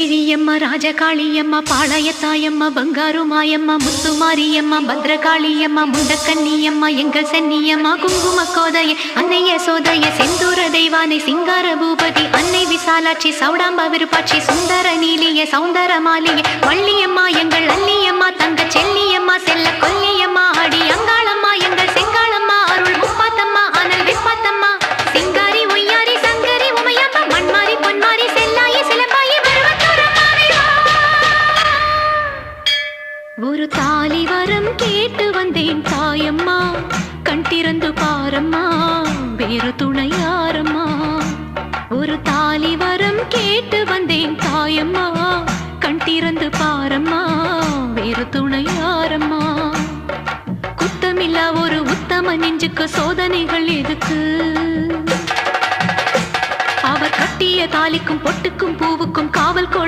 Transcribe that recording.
விழியம்மா ராஜகாளியம்மா பாளையத்தாயம்மா பங்காரு மாயம்மா முத்துமாரியம்மா பத்ரகாளியம்மா முண்டக்கன்னியம்மா எங்கள் சென்னியம்மா குங்கும கோதைய அன்னைய சோதைய செந்தூர தெய்வானை சிங்கார பூபதி அன்னை விசாலாட்சி சௌடாம்பா விருப்பாட்சி சுந்தர நீலிய சௌந்தர மாலிய வள்ளியம்மா எங்கள் அல்லியம்மா தங்க செல்லியம்மா செல்ல கொல்லியம்மா அடி அங்காளம்மா எங்கள் செங்காளம்மா அருள் முப்பாத்தம்மா அனல் விப்பாத்தம்மா சிங்காரி ஒய்யாரி சங்கரி உமையம்மா மண்மாரி பொன்மாரி செல்லாயி சிலம்பாயி ஒரு தாலி வரம் கேட்டு வந்தேன் தாயம்மா கண் திறந்து பாரம்மா வேறு துணையாரம்மா ஒரு தாலி வரம் கேட்டு வந்தேன் தாயம்மா கண் திறந்து பாரம்மா வேறு துணையாரம்மா குத்தமில்லா ஒரு உத்தம நெஞ்சுக்கு சோதனைகள் எதுக்கு அவர் கட்டிய தாலிக்கும் பொட்டுக்கும் பூவுக்கும் காவல் கொடு